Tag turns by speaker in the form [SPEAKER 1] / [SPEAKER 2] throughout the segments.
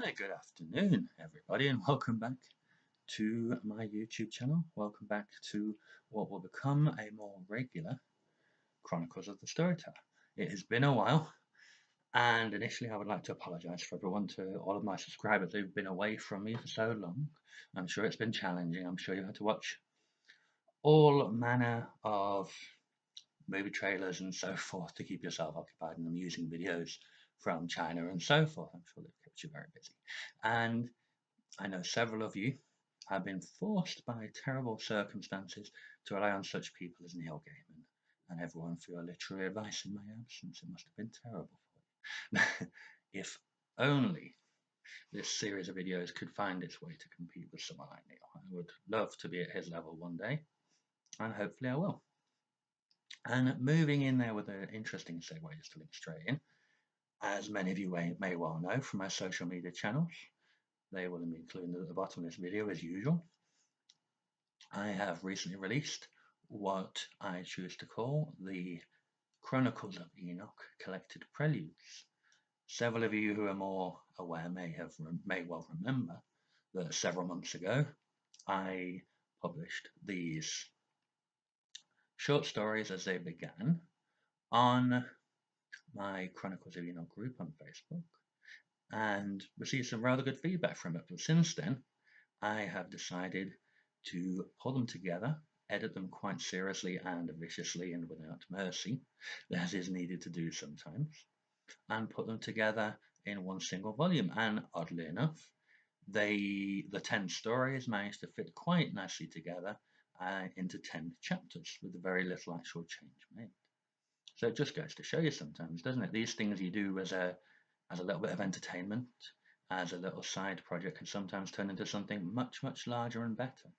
[SPEAKER 1] Hi, good afternoon, everybody, and welcome back to my YouTube channel. Welcome back to what will become a more regular Chronicles of the Storyteller. It has been a while, and initially I would like to apologize for all of my subscribers who've been away from me for so long. I'm sure it's been challenging. I'm sure you had to watch all manner of movie trailers and so forth to keep yourself occupied and amusing videos from China and so forth. I'm sure they've kept you very busy. And I know several of you have been forced by terrible circumstances to rely on such people as Neil Gaiman and everyone for your literary advice in my absence. It must have been terrible for you. If only this series of videos could find its way to compete with someone like Neil. I would love to be at his level one day, and hopefully I will. And moving in there with an interesting segue just to link straight in, as many of you may well know from my social media channels, they will be included at the bottom of this video as usual. I have recently released what I choose to call the Chronicles of Enoch Collected Preludes. Several of you who are more aware may well remember that several months ago I published these short stories as they began on my Chronicles of Enoch group on Facebook and received some rather good feedback from it. But since then, I have decided to pull them together, edit them quite seriously and viciously and without mercy, as is needed to do sometimes, and put them together in one single volume. And oddly enough, the 10 stories managed to fit quite nicely together into 10 chapters with very little actual change made. So it just goes to show you sometimes, doesn't it? These things you do as a little bit of entertainment, as a little side project, can sometimes turn into something much, much larger and better.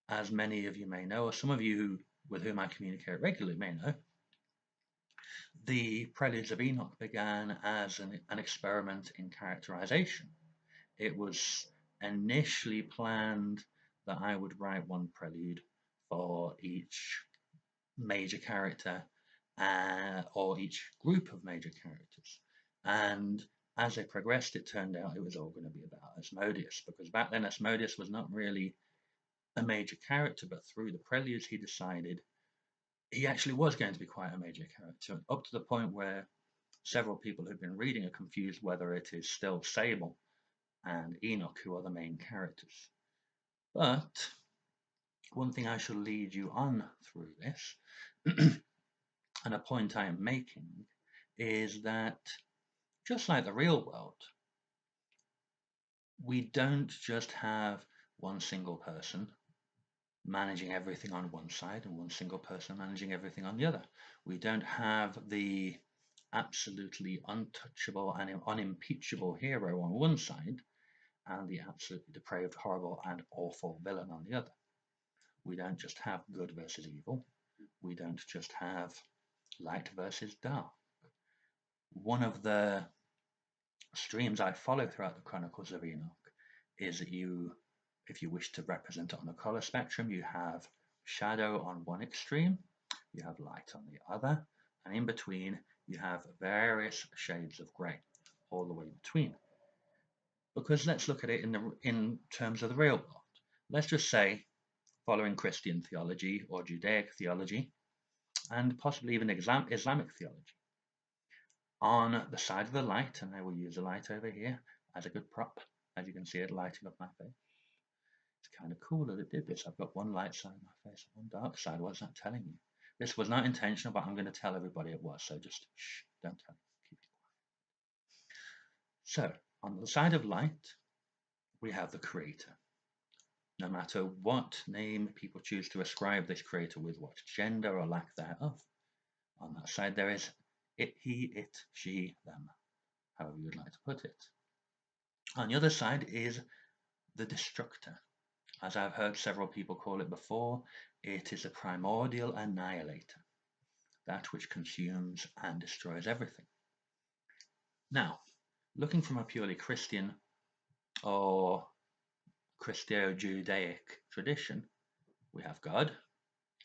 [SPEAKER 1] As many of you may know, or some of you with whom I communicate regularly may know, the Preludes of Enoch began as an experiment in characterization. It was initially planned that I would write one prelude for each major character or each group of major characters. And as I progressed, it turned out it was all going to be about Asmodeus, because back then Asmodeus was not really a major character, but through the preludes he decided he actually was going to be quite a major character, up to the point where several people who've been reading are confused whether it is still Sable and Enoch who are the main characters. But one thing I shall lead you on through this, and a point I am making, is that just like the real world, we don't just have one single person managing everything on one side and one single person managing everything on the other. We don't have the absolutely untouchable and unimpeachable hero on one side and the absolutely depraved, horrible, and awful villain on the other. We don't just have good versus evil. We don't just have light versus dark. One of the streams I follow throughout the Chronicles of Enoch is that if you wish to represent it on the color spectrum, you have shadow on one extreme, you have light on the other, and in between you have various shades of grey all the way between. Because let's look at it in terms of the real world. Let's just say, following Christian theology or Judaic theology, and possibly even Islamic theology. On the side of the light, and I will use a light over here as a good prop, as you can see it lighting up my face. It's kind of cool that it did this. I've got one light side of my face and one dark side. What's that telling you? This was not intentional, but I'm going to tell everybody it was. So just shh, don't tell me. Keep it quiet. So on the side of light, we have the creator. No matter what name people choose to ascribe this creator with, what gender or lack thereof, on that side there is it, he, it, she, them, however you'd like to put it. On the other side is the destructor. As I've heard several people call it before, it is a primordial annihilator, that which consumes and destroys everything. Now, looking from a purely Christian or Christo-Judaic tradition, we have God,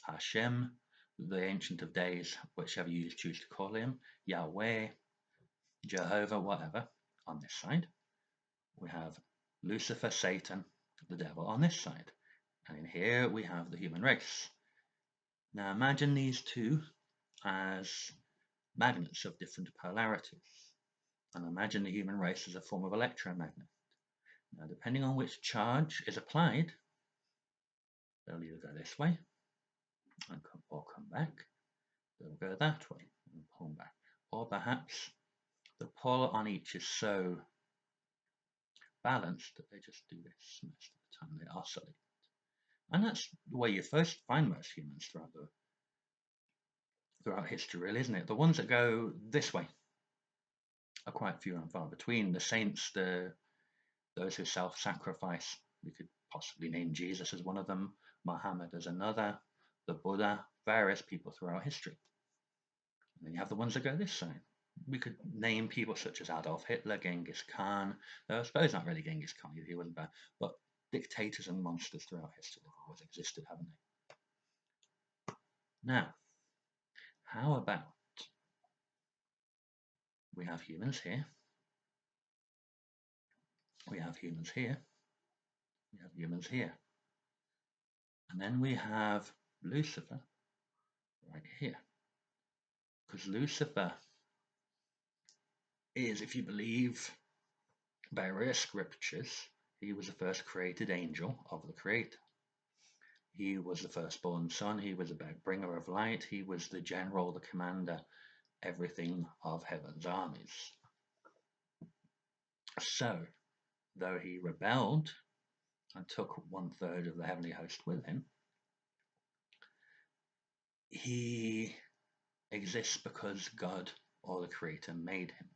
[SPEAKER 1] Hashem, the Ancient of Days, whichever you choose to call him, Yahweh, Jehovah, whatever, on this side. we have Lucifer, Satan, the devil on this side. And in here we have the human race. Now imagine these two as magnets of different polarities. And imagine the human race as a form of electromagnet. Now depending on which charge is applied, they'll either go this way or come back. They'll go that way and pull back. Or perhaps the pull on each is so balanced that they just do this most of the time. They oscillate. And that's the way you first find most humans throughout history, really, isn't it? The ones that go this way are quite few and far between. The saints, those who self-sacrifice, we could possibly name Jesus as one of them, Muhammad as another, the Buddha, various people throughout history. And then you have the ones that go this side. We could name people such as Adolf Hitler, Genghis Khan. I suppose not really Genghis Khan, he wasn't bad, but dictators and monsters throughout history have always existed, haven't they? Now, how about we have humans here, we have humans here, we have humans here, and then we have Lucifer right here. Because Lucifer is, if you believe various scriptures, he was the first created angel of the Creator. He was the firstborn son, he was the bringer of light, he was the general, the commander, everything of heaven's armies. So, though he rebelled and took 1/3 of the heavenly host with him, he exists because God or the Creator made him.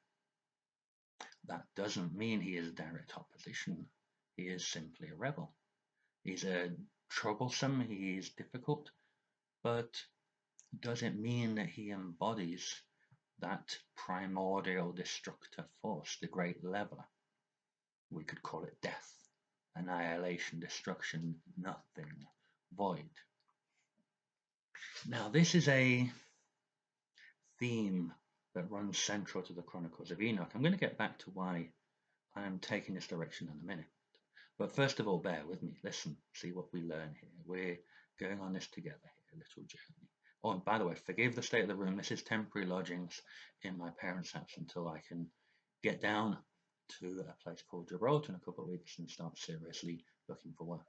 [SPEAKER 1] That doesn't mean he is direct opposition. He is simply a rebel. He's troublesome, he is difficult, but does it mean that he embodies that primordial destructive force, the great leveler? We could call it death, annihilation, destruction, nothing, void. Now this is a theme that runs central to the Chronicles of Enoch. I'm going to get back to why I'm taking this direction in a minute. But first of all, bear with me. Listen, see what we learn here. We're going on this together here, a little journey. Oh, and by the way, forgive the state of the room. This is temporary lodgings in my parents' house until I can get down to a place called Gibraltar in a couple of weeks and start seriously looking for work.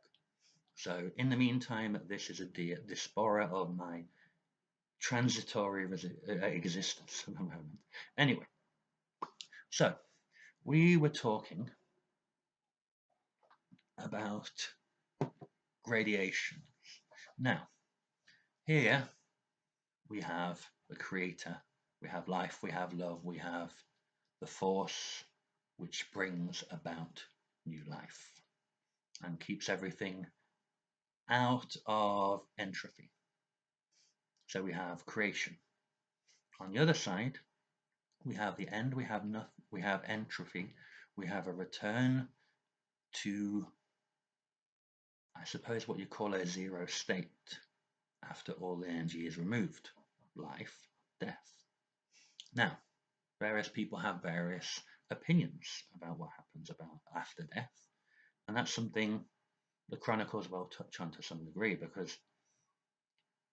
[SPEAKER 1] So in the meantime, this is a disparate of my transitory existence at the moment. Anyway, so we were talking about gradations. Now, here we have the Creator, we have life, we have love, we have the force which brings about new life and keeps everything out of entropy. So we have creation. On the other side, we have the end, we have nothing, we have entropy, we have a return to, I suppose, what you call a zero state after all the energy is removed. Life, death. Now, various people have various opinions about what happens about after death, and that's something the Chronicles will touch on to some degree, because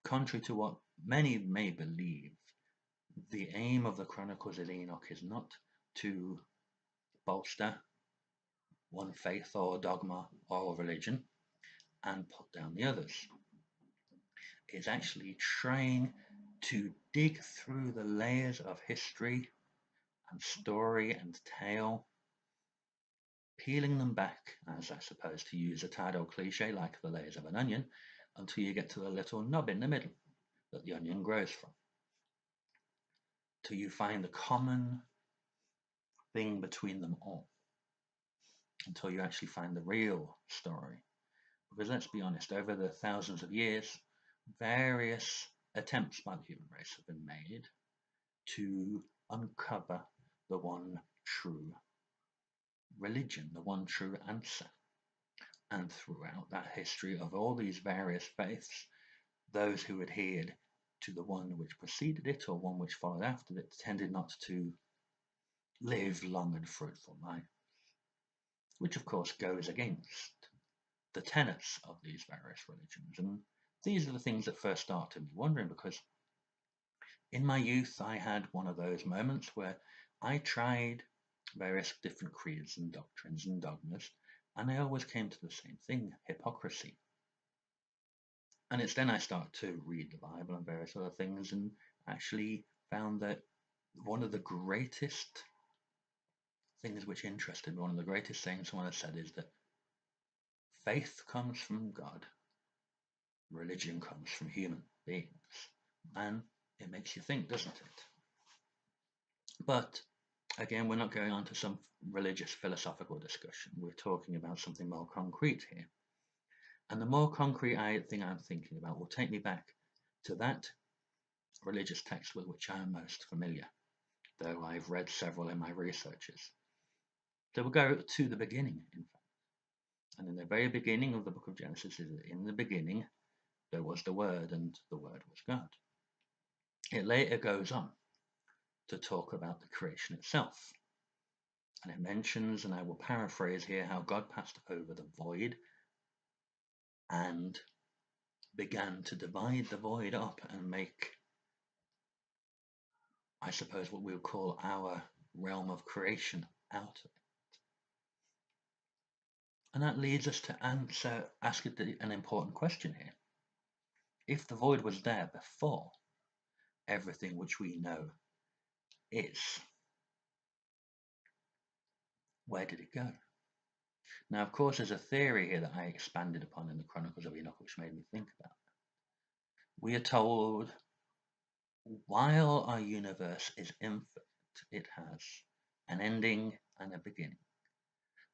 [SPEAKER 1] contrary to what many may believe, the aim of the Chronicles of Enoch is not to bolster one faith or dogma or religion and put down the others. It's actually trying to dig through the layers of history and story and tale, peeling them back, as I suppose to use a title cliche, like the layers of an onion, until you get to the little nub in the middle that the onion grows from, till you find the common thing between them all, until you actually find the real story. Because let's be honest, over the thousands of years, various attempts by the human race have been made to uncover the one true religion, the one true answer. And throughout that history of all these various faiths, those who adhered to the one which preceded it or one which followed after it tended not to live long and fruitful lives. which of course goes against the tenets of these various religions. And these are the things that first started me wondering, because in my youth I had one of those moments where I tried various different creeds and doctrines and dogmas, and I always came to the same thing: hypocrisy. And it's then I started to read the Bible and various other things, and actually found that one of the greatest things which interested me, one of the greatest things someone has said, is that faith comes from God, religion comes from human beings. And it makes you think, doesn't it? But again, we're not going on to some religious philosophical discussion. We're talking about something more concrete here. And the more concrete thing I'm thinking about will take me back to that religious text with which I am most familiar, though I've read several in my researches. So we'll go to the beginning, in fact. And in the very beginning of the book of Genesis is that in the beginning there was the Word, and the Word was God. It later goes on to talk about the creation itself. And it mentions, and I will paraphrase here, how God passed over the void and began to divide the void up and make, I suppose, what we would call our realm of creation out of it. And that leads us to ask an important question here. If the void was there before everything which we know is, where did it go? Now, of course, there's a theory here that I expanded upon in the Chronicles of Enoch, which made me think about that. We are told, while our universe is infinite, it has an ending and a beginning,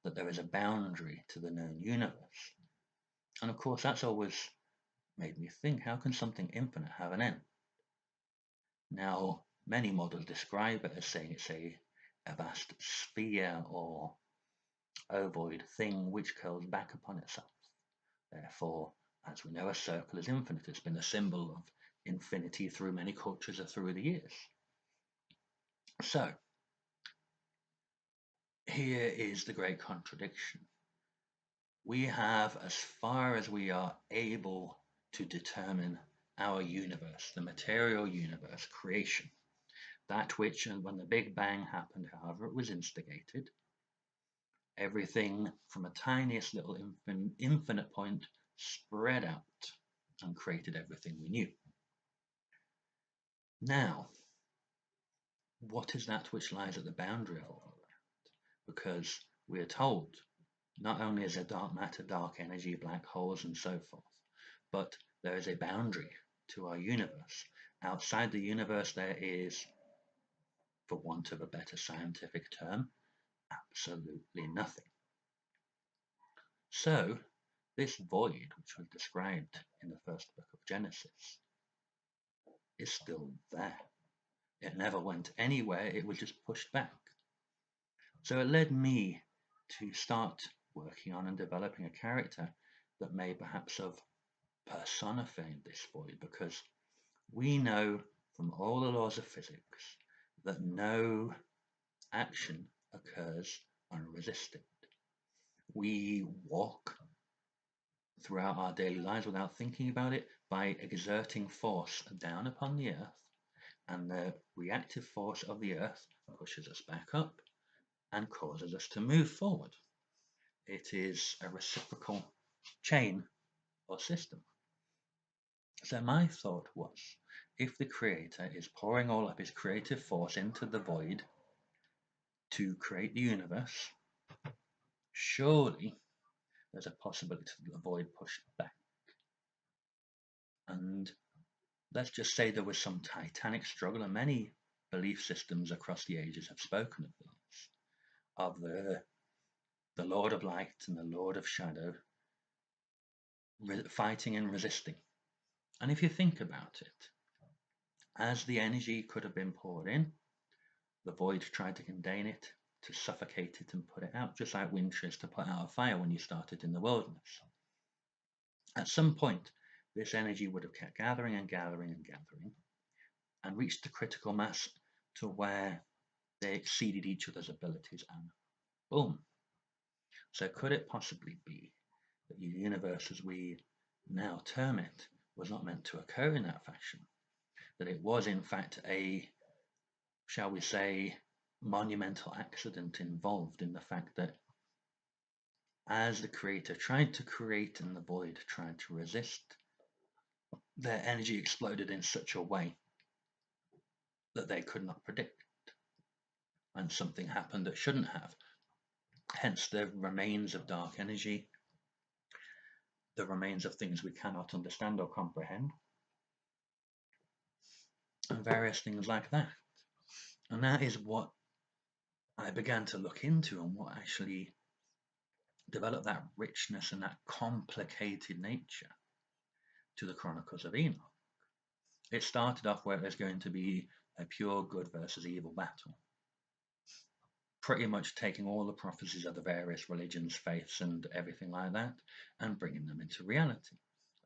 [SPEAKER 1] that there is a boundary to the known universe. And of course, that's always made me think, how can something infinite have an end? Now, many models describe it as saying it's a vast sphere or ovoid thing which curls back upon itself. Therefore, as we know, a circle is infinite. It's been a symbol of infinity through many cultures or through the years. So, here is the great contradiction. We have, as far as we are able to determine our universe, the material universe, creation, that which, and when the Big Bang happened, however, it was instigated, everything from a tiniest little infinite point spread out and created everything we knew. Now, what is that which lies at the boundary of all of that? Because we are told not only is there dark matter, dark energy, black holes, and so forth, but there is a boundary to our universe. Outside the universe, there is, for want of a better scientific term, absolutely nothing. So, this void, which was described in the first book of Genesis, is still there. It never went anywhere, it was just pushed back. So it led me to start working on and developing a character that may perhaps have personified this void, because we know from all the laws of physics that no action occurs unresisted. We walk throughout our daily lives without thinking about it by exerting force down upon the earth, and the reactive force of the earth pushes us back up and causes us to move forward. It is a reciprocal chain or system. So my thought was, if the creator is pouring all of his creative force into the void to create the universe, surely there's a possibility that the void pushed back. And let's just say there was some titanic struggle, and many belief systems across the ages have spoken of this, of the Lord of Light and the Lord of Shadow fighting and resisting. And if you think about it, as the energy could have been poured in, the void tried to contain it, to suffocate it and put it out, just like wind tries to put out a fire when you start it in the wilderness. At some point, this energy would have kept gathering and gathering and gathering, and reached the critical mass to where they exceeded each other's abilities, and boom, So could it possibly be that the universe as we now term it was not meant to occur in that fashion? That it was in fact a, shall we say, monumental accident involved in the fact that as the creator tried to create and the void tried to resist, their energy exploded in such a way that they could not predict, and something happened that shouldn't have. Hence the remains of dark energy, the remains of things we cannot understand or comprehend, and various things like that. And that is what I began to look into, and what actually developed that richness and that complicated nature to the Chronicles of Enoch. It started off where there's going to be a pure good versus evil battle, pretty much taking all the prophecies of the various religions, faiths, and everything like that, and bringing them into reality.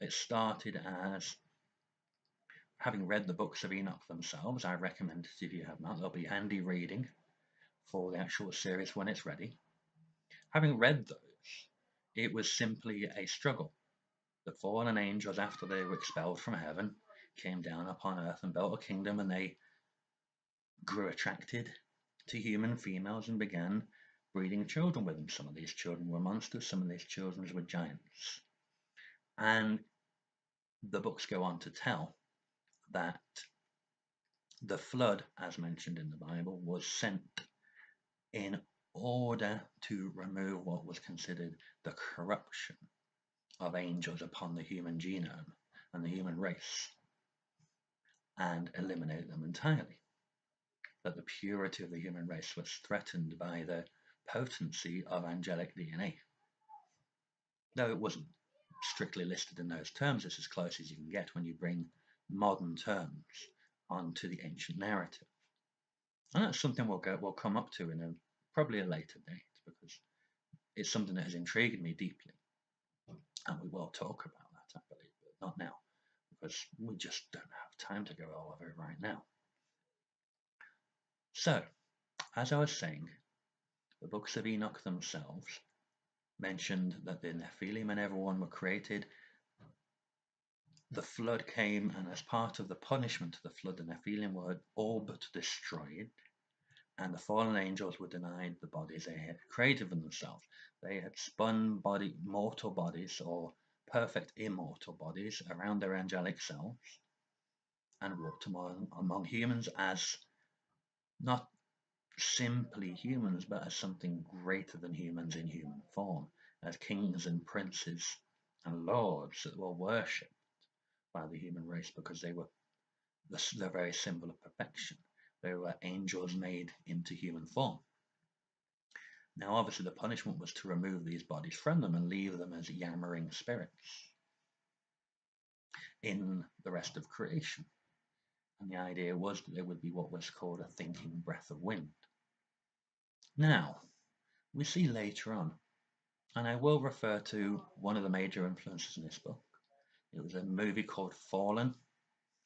[SPEAKER 1] It started as, having read the books of Enoch themselves, I recommend it if you have not. They'll be handy reading for the actual series when it's ready. Having read those, it was simply a struggle. The fallen angels, after they were expelled from heaven, came down upon earth and built a kingdom, and they grew attracted to human females and began breeding children with them. Some of these children were monsters, some of these children were giants. And the books go on to tell that the flood, as mentioned in the Bible, was sent in order to remove what was considered the corruption of angels upon the human genome and the human race, and eliminate them entirely. That the purity of the human race was threatened by the potency of angelic DNA. Though it wasn't strictly listed in those terms, it's as close as you can get when you bring modern terms onto the ancient narrative. And that's something we'll come up to in probably a later date, because it's something that has intrigued me deeply. And we will talk about that, I believe, but not now, because we just don't have time to go all over it right now. So, as I was saying, the books of Enoch themselves mentioned that the Nephilim and everyone were created. The flood came, and as part of the punishment of the flood, the Nephilim were all but destroyed, and the fallen angels were denied the bodies they had created for themselves. They had spun mortal bodies, or perfect immortal bodies, around their angelic selves, and walked among humans as not simply humans, but as something greater than humans in human form, as kings and princes and lords that were worshipped by the human race, because they were the very symbol of perfection. They were angels made into human form. Now, obviously, the punishment was to remove these bodies from them and leave them as yammering spirits in the rest of creation. And the idea was that there would be what was called a thinking breath of wind. Now, we see later on, and I will refer to one of the major influences in this book. It was a movie called Fallen,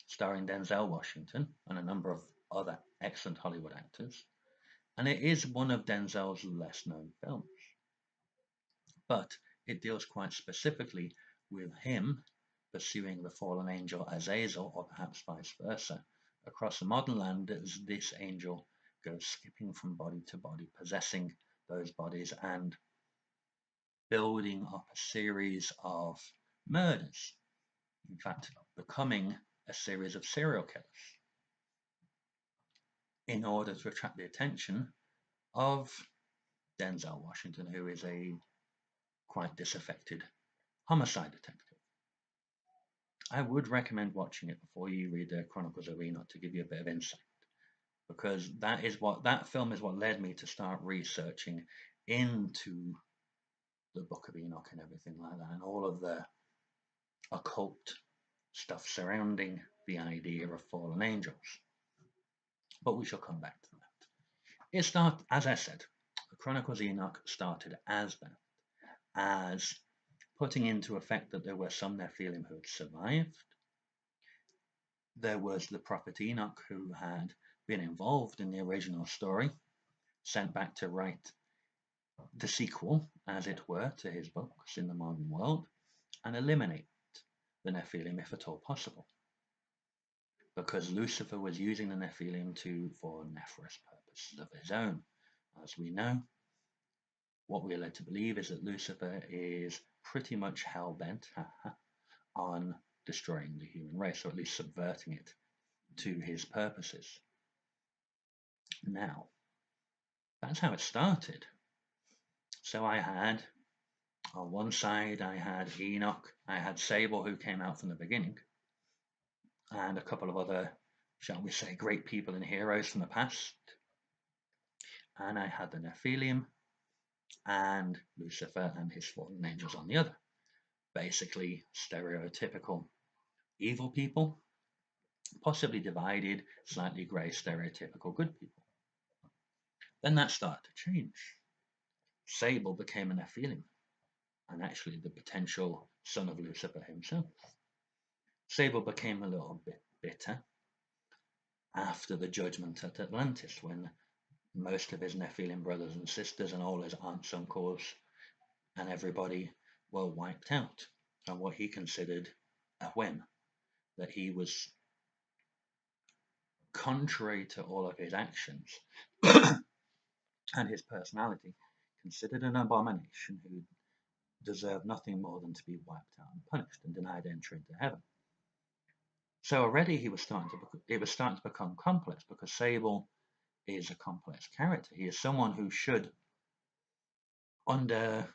[SPEAKER 1] starring Denzel Washington and a number of other excellent Hollywood actors. And it is one of Denzel's less known films. But it deals quite specifically with him pursuing the fallen angel Azazel, or perhaps vice versa, across the modern land as this angel goes skipping from body to body, possessing those bodies and building up a series of murders. In fact, becoming a series of serial killers in order to attract the attention of Denzel Washington, who is a quite disaffected homicide detective. I would recommend watching it before you read the Chronicles of Enoch to give you a bit of insight, because that film is what led me to start researching into the Book of Enoch and everything like that, and all of the occult stuff surrounding the idea of fallen angels. But we shall come back to that. It started, as I said, the Chronicles of Enoch started as that, as putting into effect that there were some Nephilim who had survived. There was the prophet Enoch, who had been involved in the original story, sent back to write the sequel, as it were, to his books in the modern world and eliminate the Nephilim if at all possible. Because Lucifer was using the Nephilim for nefarious purposes of his own. As we know, what we are led to believe is that Lucifer is pretty much hell-bent on destroying the human race, or at least subverting it to his purposes. Now, that's how it started. So I had, on one side, I had Enoch, I had Sable, who came out from the beginning, and a couple of other, shall we say, great people and heroes from the past. And I had the Nephilim and Lucifer and his fallen angels on the other. Basically, stereotypical evil people, possibly divided, slightly grey, stereotypical good people. Then that started to change. Sable became a Nephilim, and actually the potential son of Lucifer himself. Sable became a little bit bitter after the judgment at Atlantis, when most of his Nephilim brothers and sisters and all his aunts, uncles, and everybody were wiped out on what he considered a whim, that he was, contrary to all of his actions and his personality, considered an abomination who deserved nothing more than to be wiped out and punished and denied entry into heaven. So already it was starting to become complex, because Sable is a complex character. He is someone who should, under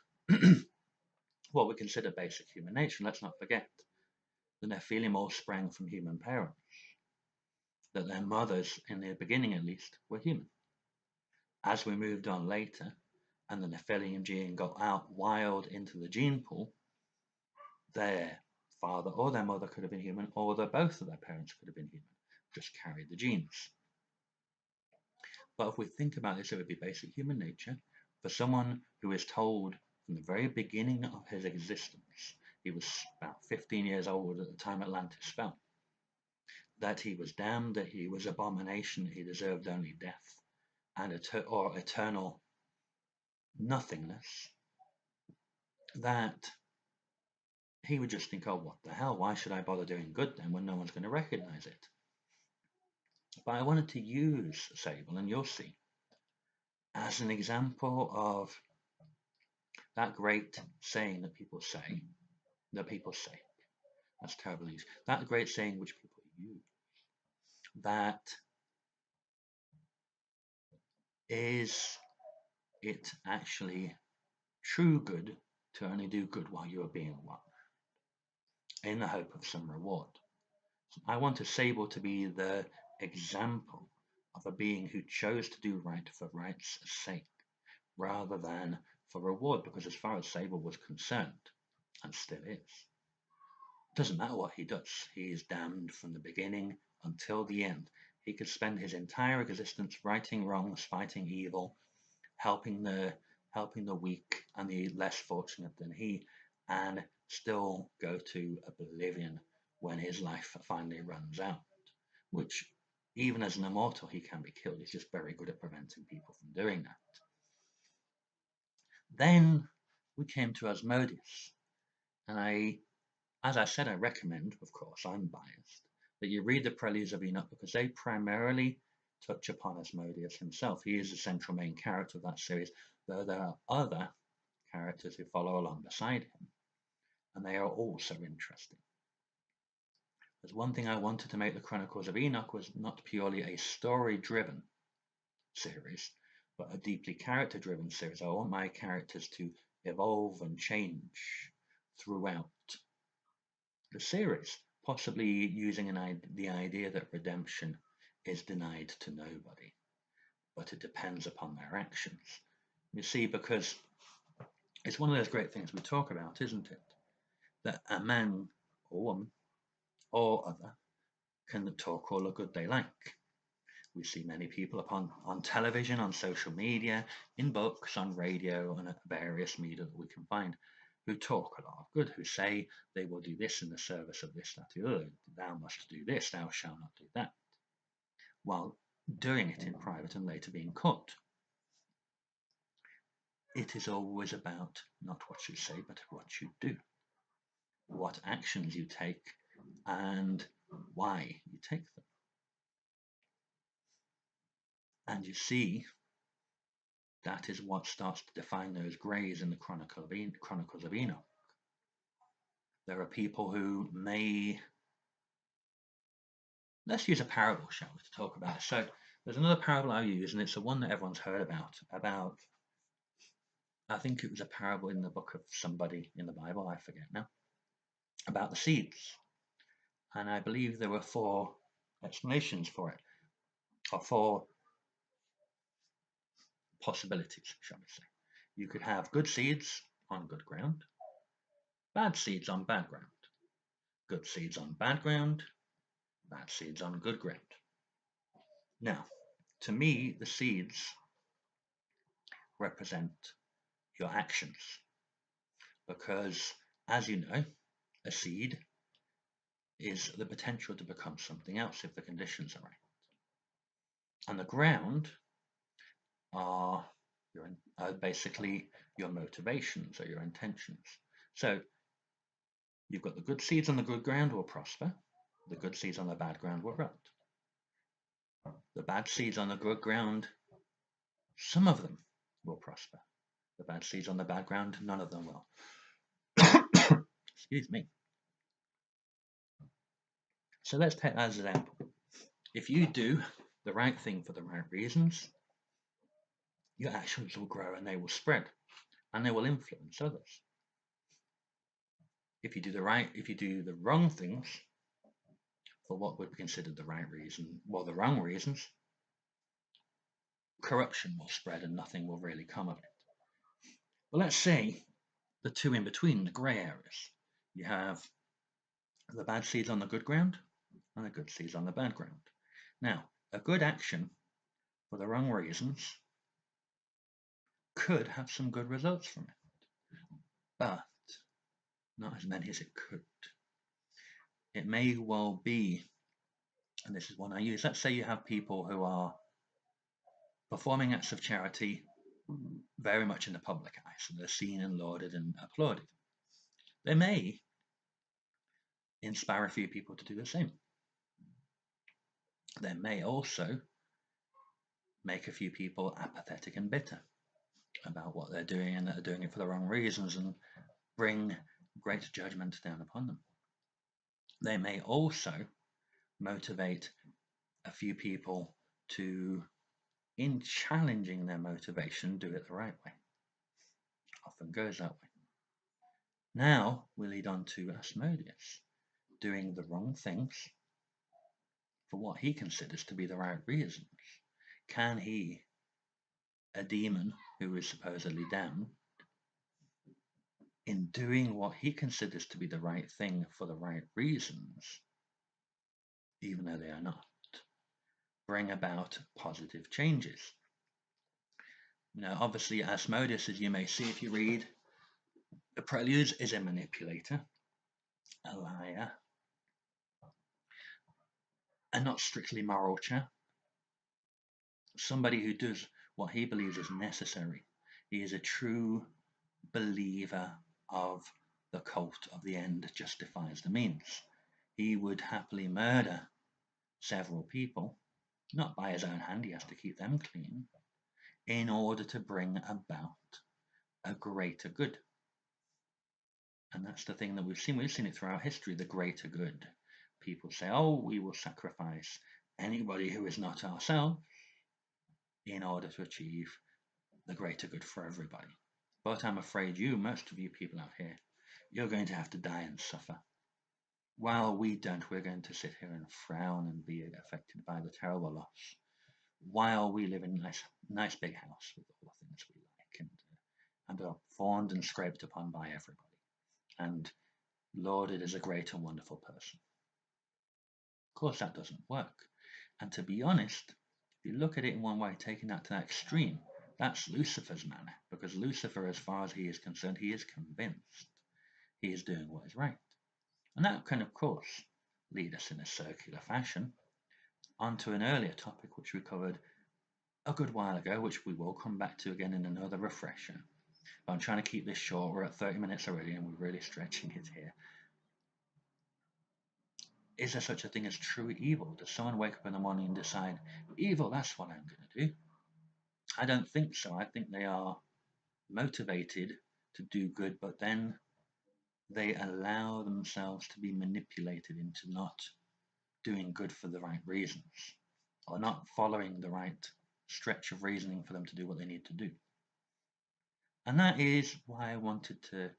[SPEAKER 1] what we consider basic human nature, let's not forget, the Nephilim all sprang from human parents, that their mothers, in the beginning at least, were human. As we moved on later, and the Nephilim gene got out wild into the gene pool, their father or their mother could have been human, or both of their parents could have been human, just carried the genes. But if we think about this, it would be basic human nature for someone who is told from the very beginning of his existence, he was about 15 years old at the time Atlantis fell, that he was damned, that he was abomination, he deserved only death and eternal nothingness, that he would just think, oh, what the hell, why should I bother doing good then when no one's going to recognize it? But I wanted to use Sable, and you'll see, as an example of that great saying that people say, that's terrible news, that great saying which people use, that is it actually true good to only do good while you are being one, in the hope of some reward. So I want a Sable to be the example of a being who chose to do right for right's sake, rather than for reward, because as far as Sable was concerned, and still is, it doesn't matter what he does, he is damned from the beginning until the end. He could spend his entire existence righting wrongs, fighting evil, helping the weak and the less fortunate than he, and still go to oblivion when his life finally runs out, which, even as an immortal, he can be killed. He's just very good at preventing people from doing that. Then we came to Asmodeus, and as I said, I recommend, of course, I'm biased, that you read the Preludes of Enoch, because they primarily touch upon Asmodeus himself. He is the central main character of that series, though there are other characters who follow along beside him, and they are also interesting. There's one thing I wanted to make the Chronicles of Enoch was not purely a story-driven series, but a deeply character-driven series. I want my characters to evolve and change throughout the series, possibly using the idea that redemption is denied to nobody, but it depends upon their actions. You see, because it's one of those great things we talk about, isn't it? That a man or woman or other can talk all the good they like. We see many people on television, on social media, in books, on radio, and at various media that we can find, who talk a lot of good, who say they will do this in the service of this, that, the other. Thou must do this, thou shalt not do that, while doing it in private and later being caught. it is always about not what you say, but what you do, what actions you take, and why you take them. And you see, that is what starts to define those greys in the Chronicles of Enoch. There are people who may... Let's use a parable, shall we, to talk about it. So there's another parable I'll use, and it's the one that everyone's heard about, I think it was a parable in the book of somebody in the Bible, I forget now, about the seeds. And I believe there were 4 explanations for it, or 4 possibilities, shall we say. You could have good seeds on good ground, bad seeds on bad ground, good seeds on bad ground, bad seeds on good ground. Now, to me, the seeds represent your actions, because, as you know, a seed is the potential to become something else if the conditions are right. And the ground are basically your motivations or your intentions. So you've got the good seeds on the good ground will prosper, the good seeds on the bad ground will rot. The bad seeds on the good ground, some of them will prosper. The bad seeds on the bad ground, none of them will. Excuse me. So let's take that as an example. If you do the right thing for the right reasons, your actions will grow and they will spread and they will influence others. If you do the wrong things for what would be considered the right reason, the wrong reasons, corruption will spread and nothing will really come of it. But let's say the 2 in between, the grey areas. You have the bad seeds on the good ground and the good seeds on the bad ground. Now, a good action for the wrong reasons could have some good results from it, but not as many as it could. It may well be, and this is one I use, let's say you have people who are performing acts of charity very much in the public eye, so they're seen and lauded and applauded. They may inspire a few people to do the same. They may also make a few people apathetic and bitter about what they're doing and that they're doing it for the wrong reasons and bring great judgment down upon them. They may also motivate a few people to, in challenging their motivation, do it the right way. Often goes that way. Now we lead on to Asmodeus, doing the wrong things for what he considers to be the right reasons. Can he, a demon who is supposedly damned, in doing what he considers to be the right thing for the right reasons, even though they are not, bring about positive changes? Now, obviously, Asmodeus, as you may see if you read the Preludes, is a manipulator, a liar, and not strictly moral chap. Somebody who does what he believes is necessary. He is a true believer of the cult of the end justifies the means. He would happily murder several people, not by his own hand, he has to keep them clean, in order to bring about a greater good. And that's the thing that we've seen it throughout history, the greater good. People say, oh, we will sacrifice anybody who is not ourselves in order to achieve the greater good for everybody. But I'm afraid most of you people out here, you're going to have to die and suffer. While we don't, we're going to sit here and frown and be affected by the terrible loss, while we live in a nice big house with all the things we like and are fawned and scraped upon by everybody, and lauded as a great and wonderful person. Of course, that doesn't work. And to be honest, if you look at it in one way, taking that to that extreme, that's Lucifer's manner, because Lucifer, as far as he is concerned, he is convinced he is doing what is right. And that can, of course, lead us in a circular fashion onto an earlier topic which we covered a good while ago, which we will come back to again in another refresher, But I'm trying to keep this short. We're at 30 minutes already and we're really stretching it here. Is there such a thing as true evil? Does someone wake up in the morning and decide, evil, that's what I'm going to do? I don't think so. I think they are motivated to do good, but then they allow themselves to be manipulated into not doing good for the right reasons, or not following the right stretch of reasoning for them to do what they need to do. And that is why I wanted to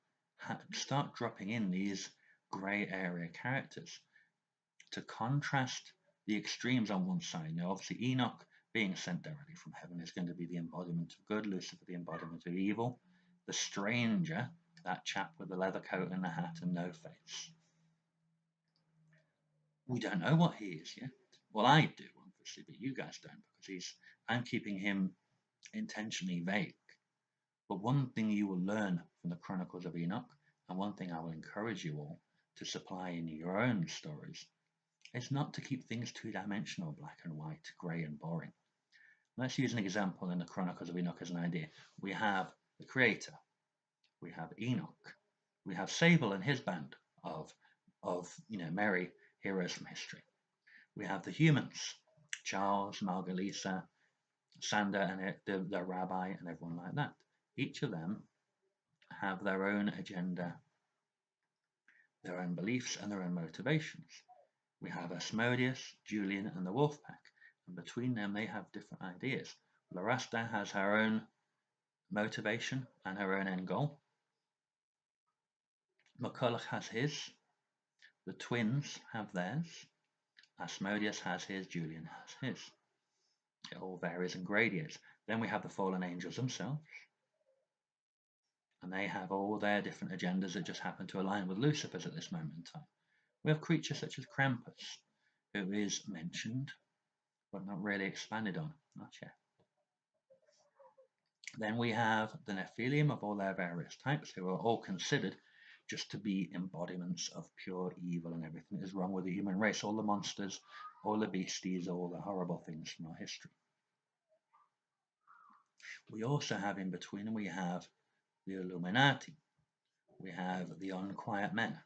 [SPEAKER 1] start dropping in these grey area characters to contrast the extremes on one side. Now, obviously, Enoch being sent directly from heaven is going to be the embodiment of good, Lucifer the embodiment of evil. The stranger, that chap with the leather coat and the hat and no face, we don't know what he is yet. Well, I do, obviously, but you guys don't, because I'm keeping him intentionally vague. But one thing you will learn from the Chronicles of Enoch, and one thing I will encourage you all to supply in your own stories, is not to keep things two-dimensional, black and white, grey and boring. Let's use an example in the Chronicles of Enoch as an idea. We have the Creator, we have Enoch, we have Sable and his band of merry heroes from history. We have the humans, Charles, Margalisa, Sander and the rabbi and everyone like that. Each of them have their own agenda, their own beliefs and their own motivations. We have Asmodeus, Julian and the Wolfpack, and between them they have different ideas. Larasta has her own motivation and her own end goal. McCulloch has his, the twins have theirs, Asmodeus has his, Julian has his. It all varies and gradiates. Then we have the fallen angels themselves, and they have all their different agendas that just happen to align with Lucifer's at this moment in time. We have creatures such as Krampus, who is mentioned but not really expanded on, not yet. Then we have the Nephilim of all their various types, who are all considered just to be embodiments of pure evil and everything that is wrong with the human race, all the monsters, all the beasties, all the horrible things from our history. We also have in between, we have the Illuminati, we have the Unquiet Men,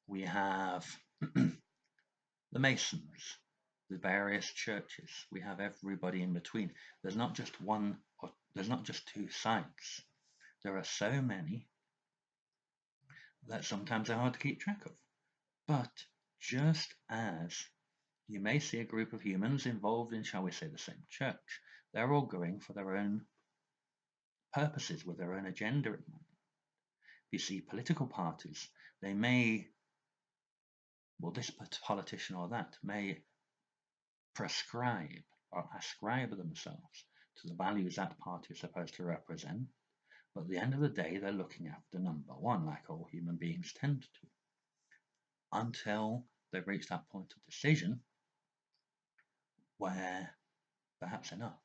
[SPEAKER 1] we have the Masons, the various churches, we have everybody in between. There's not just one, or there's not just two sides. There are so many that sometimes they're hard to keep track of. But just as you may see a group of humans involved in, shall we say, the same church, they're all going for their own purposes with their own agenda in mind. If you see political parties, they may, well, this politician or that may prescribe or ascribe themselves to the values that party is supposed to represent, but at the end of the day, they're looking after number one, like all human beings tend to, until they've reached that point of decision where perhaps they're not.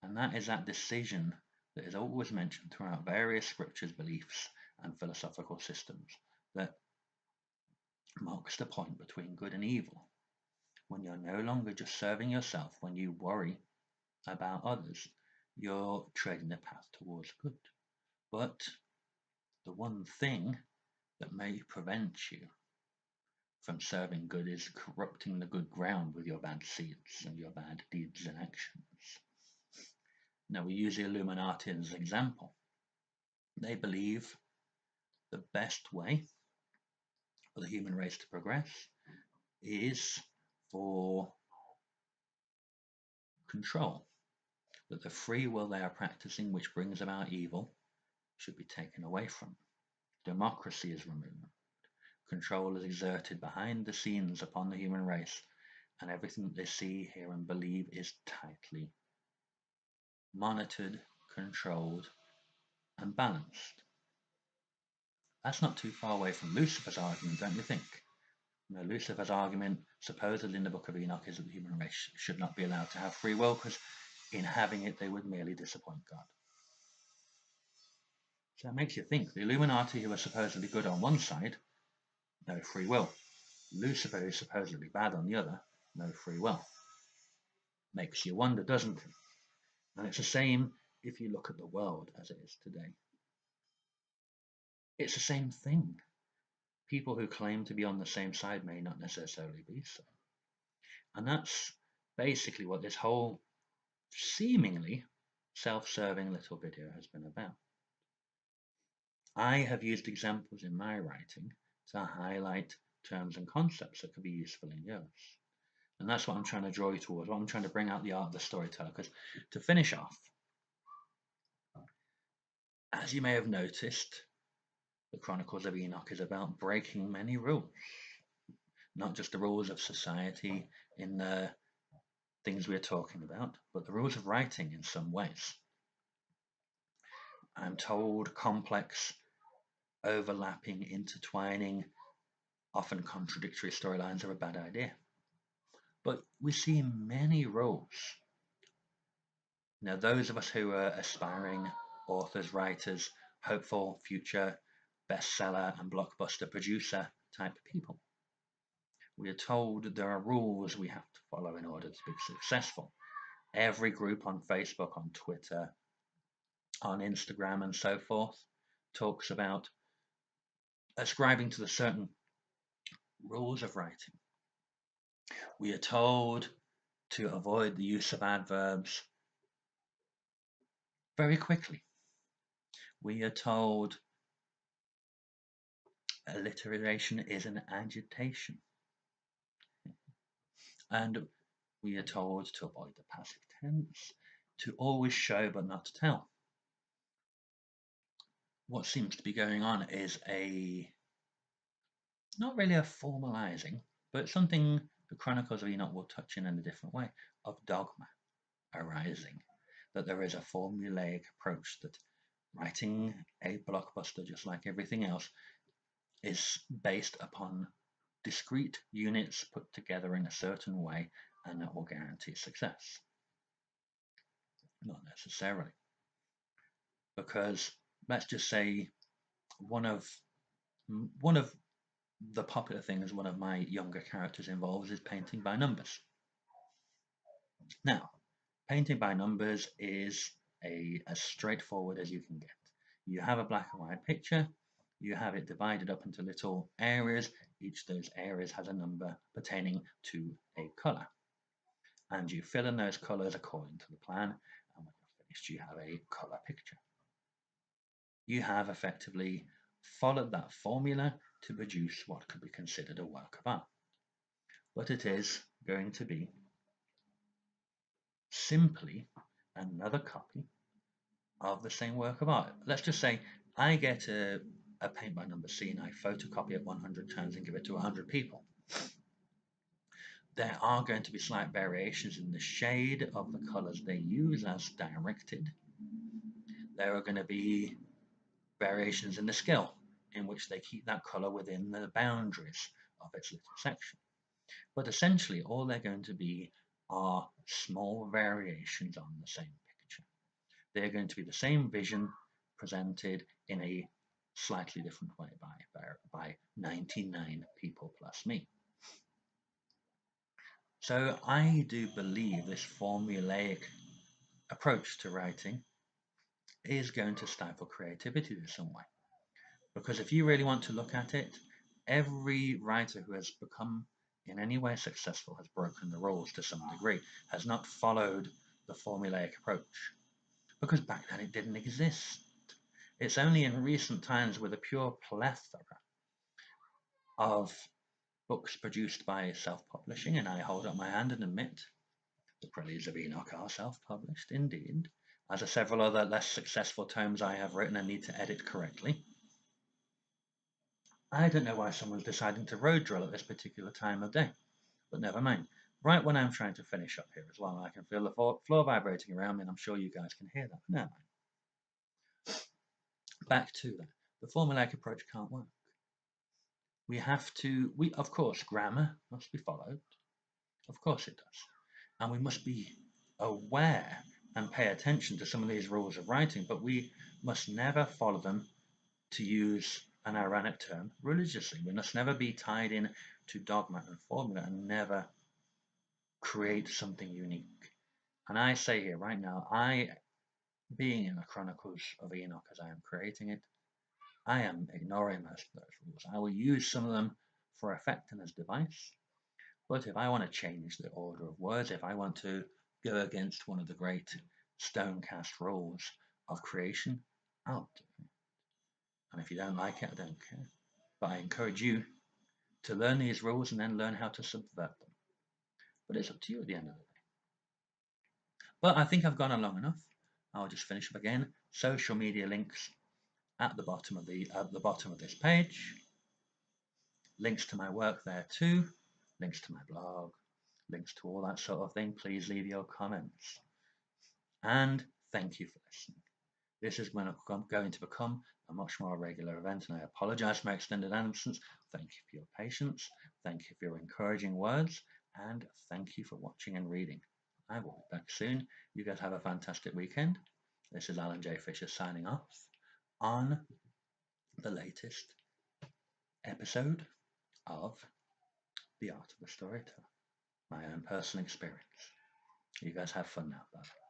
[SPEAKER 1] And that is that decision that is always mentioned throughout various scriptures, beliefs, and philosophical systems that marks the point between good and evil. When you're no longer just serving yourself, when you worry about others, you're treading the path towards good. But the one thing that may prevent you from serving good is corrupting the good ground with your bad seeds and your bad deeds and actions. Now, we use the Illuminati as an example. They believe the best way for the human race to progress is for control, that the free will they are practicing, which brings about evil, should be taken away from. Democracy is removed. Control is exerted behind the scenes upon the human race, and everything that they see, hear, and believe is tightly monitored, controlled, and balanced. That's not too far away from Lucifer's argument, don't you think? You know, Lucifer's argument, supposedly in the Book of Enoch, is that the human race should not be allowed to have free will, because in having it, they would merely disappoint God. So that makes you think. The Illuminati, who are supposedly good on one side, no free will. Lucifer, who is supposedly bad on the other, no free will. Makes you wonder, doesn't it? And it's the same if you look at the world as it is today, it's the same thing. People who claim to be on the same side may not necessarily be so. And that's basically what this whole seemingly self-serving little video has been about. I have used examples in my writing to highlight terms and concepts that could be useful in yours. And that's what I'm trying to draw you towards, what I'm trying to bring out the art of the storyteller. Because to finish off, as you may have noticed, the Chronicles of Enoch is about breaking many rules, not just the rules of society in the things we're talking about, but the rules of writing in some ways. I'm told complex, overlapping, intertwining, often contradictory storylines are a bad idea. But we see many rules. Now, those of us who are aspiring authors, writers, hopeful future bestseller and blockbuster producer type people, we are told there are rules we have to follow in order to be successful. Every group on Facebook, on Twitter, on Instagram, and so forth talks about ascribing to the certain rules of writing. We are told to avoid the use of adverbs very quickly. We are told alliteration is an agitation. And we are told to avoid the passive tense, to always show but not tell. What seems to be going on is not really a formalizing, but something the Chronicles of Enoch will touch in a different way, of dogma arising. That there is a formulaic approach, that writing a blockbuster, just like everything else, is based upon discrete units put together in a certain way, and that will guarantee success. Not necessarily. Because let's just say one of the popular things one of my younger characters involves is painting by numbers. Now, painting by numbers is as straightforward as you can get. You have a black and white picture, you have it divided up into little areas. Each of those areas has a number pertaining to a colour. And you fill in those colours according to the plan, and when you're finished, you have a colour picture. You have effectively followed that formula to produce what could be considered a work of art. But it is going to be simply another copy of the same work of art. Let's just say I get a paint by number scene, I photocopy it 100 times and give it to 100 people. There are going to be slight variations in the shade of the colors they use as directed. There are going to be variations in the skill in which they keep that color within the boundaries of its little section. But essentially, all they're going to be are small variations on the same picture. They're going to be the same vision presented in a slightly different way by 99 people plus me. So I do believe this formulaic approach to writing is going to stifle creativity in some way. Because if you really want to look at it, every writer who has become in any way successful has broken the rules to some degree, has not followed the formulaic approach. Because back then it didn't exist. It's only in recent times, with a pure plethora of books produced by self-publishing, and I hold up my hand and admit the Preludes of Enoch are self-published indeed, as are several other less successful tomes I have written and need to edit correctly. I don't know why someone's deciding to road drill at this particular time of day, but never mind. Right when I'm trying to finish up here as well, I can feel the floor vibrating around me, and I'm sure you guys can hear that. Never mind. Back to that. The formulaic approach can't work. We have to, of course, grammar must be followed. Of course it does. And we must be aware and pay attention to some of these rules of writing, but we must never follow them, to use an ironic term, religiously. We must never be tied in to dogma and formula and never create something unique. And I say here right now, I being in the Chronicles of Enoch as I am creating it, I am ignoring most of those rules. I will use some of them for effect and as device, but if I want to change the order of words, if I want to go against one of the great Stonecast rules of creation, I'll do it. And if you don't like it, I don't care. But I encourage you to learn these rules and then learn how to subvert them. But it's up to you at the end of the day. But I think I've gone on long enough. I'll just finish up again. Social media links at the bottom of this page. Links to my work there too. Links to my blog. Links to all that sort of thing. Please leave your comments. And thank you for listening. This is going to become a much more regular event, and I apologize for my extended absence. Thank you for your patience. Thank you for your encouraging words, and thank you for watching and reading. I will be back soon. You guys have a fantastic weekend. This is Alan J. Fisher signing off on the latest episode of The Art of the Storyteller, my own personal experience. You guys have fun now. Bye.